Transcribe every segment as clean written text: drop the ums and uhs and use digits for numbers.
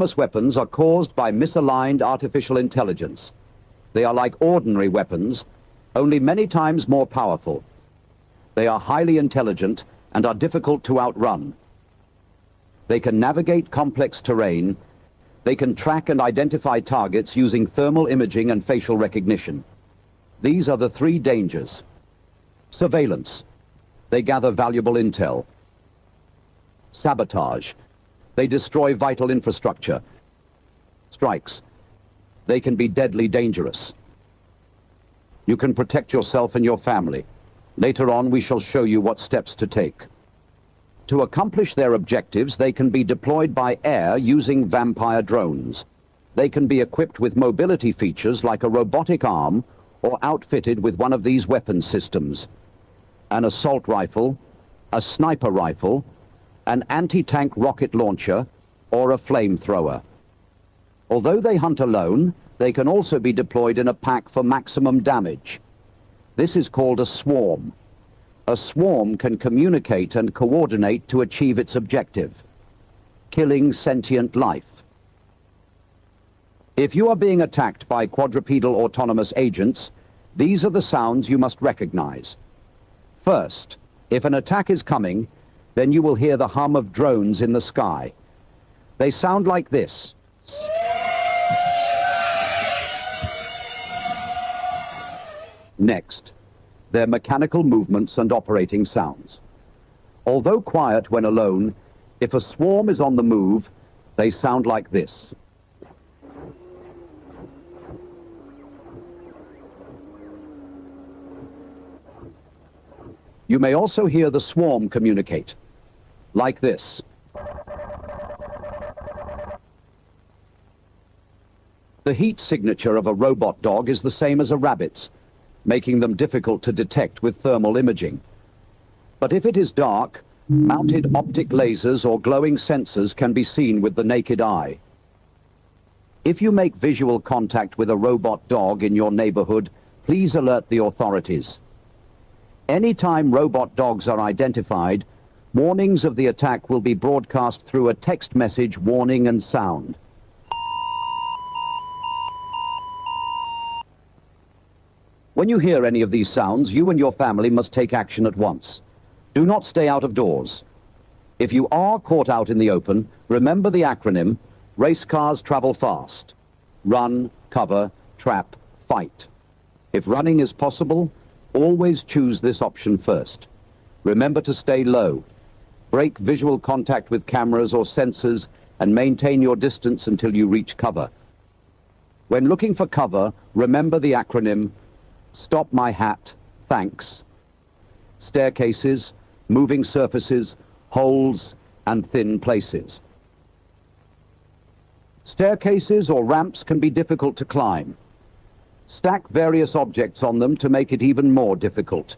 Autonomous weapons are caused by misaligned artificial intelligence. They are like ordinary weapons, only many times more powerful. They are highly intelligent and are difficult to outrun. They can navigate complex terrain. They can track and identify targets using thermal imaging and facial recognition. These are the three dangers. Surveillance. They gather valuable intel. Sabotage. They destroy vital infrastructure. Strikes. They can be deadly dangerous. You can protect yourself and your family. Later on, we shall show you what steps to take. To accomplish their objectives, they can be deployed by air using vampire drones. They can be equipped with mobility features like a robotic arm or outfitted with one of these weapon systems: an assault rifle, a sniper rifle, an anti-tank rocket launcher, or a flamethrower. Although they hunt alone, they can also be deployed in a pack for maximum damage. This is called a swarm. A swarm can communicate and coordinate to achieve its objective: killing sentient life. If you are being attacked by quadrupedal autonomous agents, these are the sounds you must recognize. First, if an attack is coming, then you will hear the hum of drones in the sky. They sound like this. Next, their mechanical movements and operating sounds. Although quiet when alone, if a swarm is on the move, they sound like this. You may also hear the swarm communicate, like this. The heat signature of a robot dog is the same as a rabbit's, making them difficult to detect with thermal imaging. But if it is dark, mounted optic lasers or glowing sensors can be seen with the naked eye. If you make visual contact with a robot dog in your neighborhood, please alert the authorities. Anytime robot dogs are identified, warnings of the attack will be broadcast through a text message warning and sound. When you hear any of these sounds, you and your family must take action at once. Do not stay out of doors. If you are caught out in the open, remember the acronym: race cars travel fast. Run, cover, trap, fight. If running is possible, always choose this option first. Remember to stay low. Break visual contact with cameras or sensors and maintain your distance until you reach cover. When looking for cover, remember the acronym: stop my hat, thanks. Staircases, moving surfaces, holes, and thin places. Staircases or ramps can be difficult to climb. Stack various objects on them to make it even more difficult.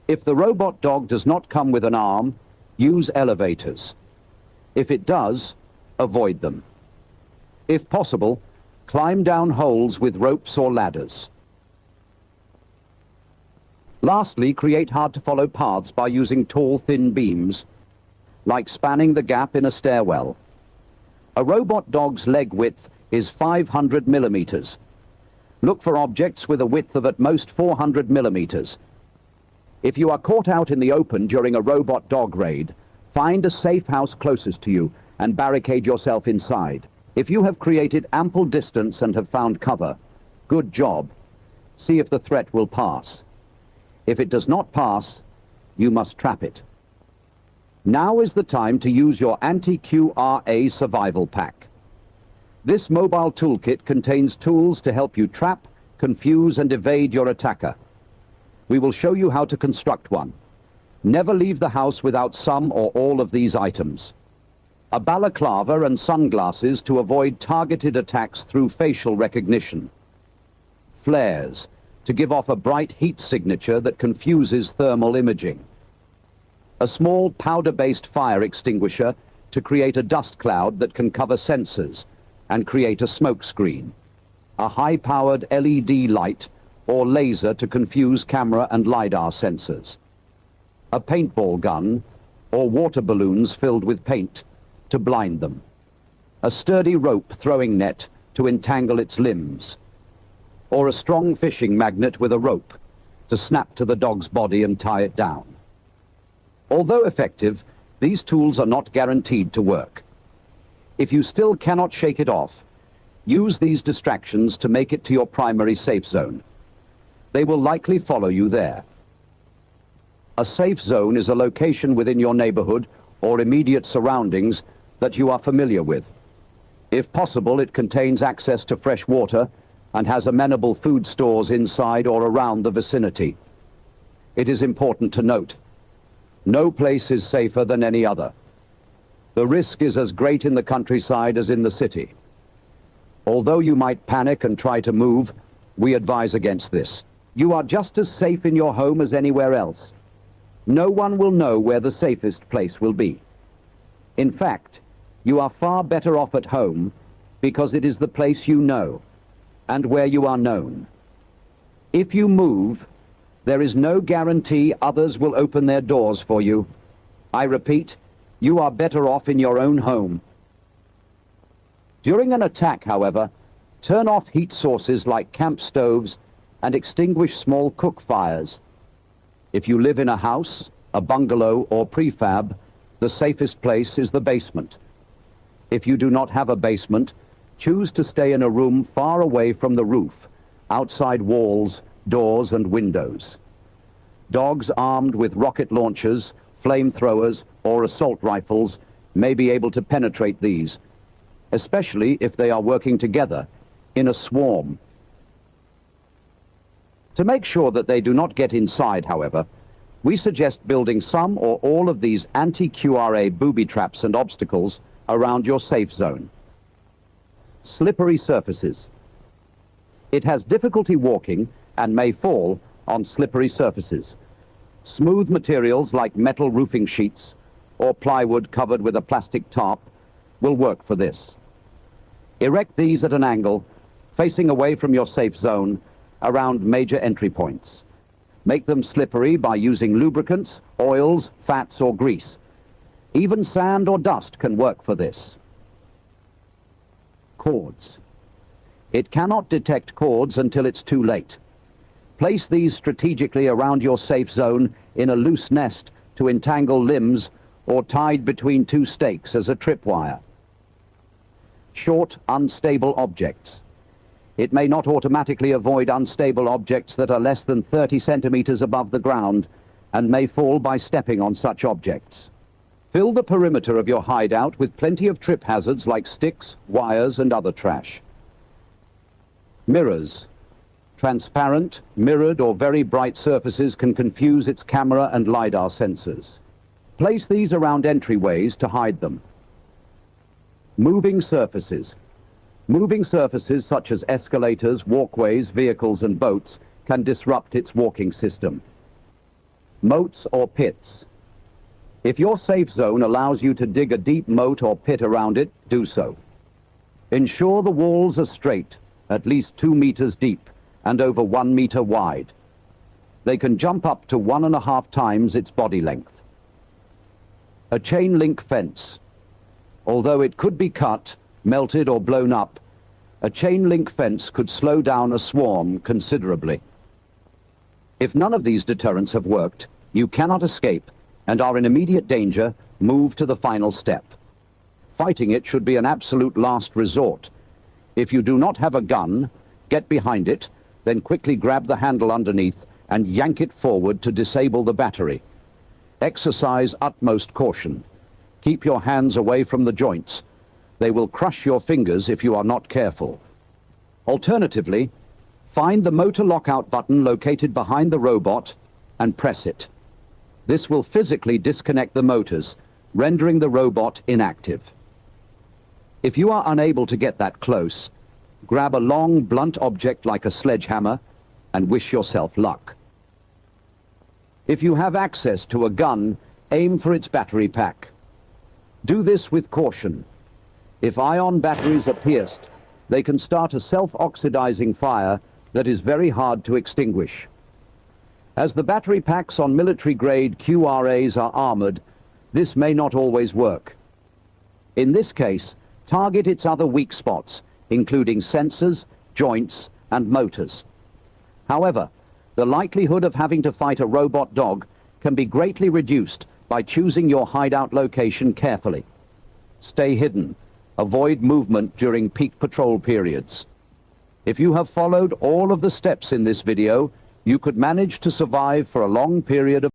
If the robot dog does not come with an arm, use elevators. If it does, avoid them. If possible, climb down holes with ropes or ladders. Lastly, create hard-to-follow paths by using tall, thin beams, like spanning the gap in a stairwell. A robot dog's leg width is 500 millimeters. Look for objects with a width of at most 400 millimeters. If you are caught out in the open during a robot dog raid, find a safe house closest to you and barricade yourself inside. If you have created ample distance and have found cover, good job. See if the threat will pass. If it does not pass, you must trap it. Now is the time to use your anti-QRA survival pack. This mobile toolkit contains tools to help you trap, confuse, and evade your attacker. We will show you how to construct one. Never leave the house without some or all of these items. A balaclava and sunglasses to avoid targeted attacks through facial recognition. Flares to give off a bright heat signature that confuses thermal imaging. A small powder-based fire extinguisher to create a dust cloud that can cover sensors and create a smoke screen. A high-powered LED light or laser to confuse camera and LiDAR sensors. A paintball gun or water balloons filled with paint to blind them. a sturdy rope throwing net to entangle its limbs, or a strong fishing magnet with a rope to snap to the dog's body and tie it down. Although effective, these tools are not guaranteed to work. If you still cannot shake it off, use these distractions to make it to your primary safe zone. They will likely follow you there. A safe zone is a location within your neighborhood or immediate surroundings that you are familiar with. If possible, it contains access to fresh water and has amenable food stores inside or around the vicinity. It is important to note, no place is safer than any other. The risk is as great in the countryside as in the city. Although you might panic and try to move, we advise against this. You are just as safe in your home as anywhere else. No one will know where the safest place will be. In fact, you are far better off at home because it is the place you know and where you are known. If you move, there is no guarantee others will open their doors for you. I repeat, you are better off in your own home. During an attack, however, turn off heat sources like camp stoves and extinguish small cook fires. If you live in a house, a bungalow or prefab, the safest place is the basement. If you do not have a basement, choose to stay in a room far away from the roof, outside walls, doors and windows. Dogs armed with rocket launchers, flamethrowers or assault rifles may be able to penetrate these, especially if they are working together in a swarm. To make sure that they do not get inside, however, we suggest building some or all of these anti-QRA booby traps and obstacles around your safe zone. Slippery surfaces. It has difficulty walking and may fall on slippery surfaces. Smooth materials like metal roofing sheets or plywood covered with a plastic tarp will work for this. Erect these at an angle, facing away from your safe zone, around major entry points. Make them slippery by using lubricants, oils, fats or grease. Even sand or dust can work for this. Cords. It cannot detect cords until it's too late. Place these strategically around your safe zone in a loose nest to entangle limbs or tied between two stakes as a tripwire. Short, unstable objects. It may not automatically avoid unstable objects that are less than 30 centimeters above the ground and may fall by stepping on such objects. Fill the perimeter of your hideout with plenty of trip hazards like sticks, wires, and other trash. Mirrors. Transparent, mirrored, or very bright surfaces can confuse its camera and LiDAR sensors. Place these around entryways to hide them. Moving surfaces. Moving surfaces such as escalators, walkways, vehicles, and boats can disrupt its walking system. Moats or pits. If your safe zone allows you to dig a deep moat or pit around it, do so. Ensure the walls are straight, at least 2 meters deep, and over 1 meter wide. They can jump up to 1.5 times its body length. A chain link fence. Although it could be cut, melted or blown up, a chain link fence could slow down a swarm considerably. If none of these deterrents have worked, you cannot escape and are in immediate danger, move to the final step. Fighting it should be an absolute last resort. If you do not have a gun, get behind it, then quickly grab the handle underneath and yank it forward to disable the battery. Exercise utmost caution. Keep your hands away from the joints. They will crush your fingers if you are not careful. Alternatively, find the motor lockout button located behind the robot and press it. This will physically disconnect the motors, rendering the robot inactive. If you are unable to get that close, grab a long, blunt object like a sledgehammer and wish yourself luck. If you have access to a gun, aim for its battery pack. Do this with caution. If ion batteries are pierced, they can start a self-oxidizing fire that is very hard to extinguish. As the battery packs on military-grade QRAs are armored, this may not always work. In this case, Target its other weak spots, including sensors, joints, and motors. However, the likelihood of having to fight a robot dog can be greatly reduced by choosing your hideout location carefully. Stay hidden. Avoid movement during peak patrol periods. If you have followed all of the steps in this video, you could manage to survive for a long period of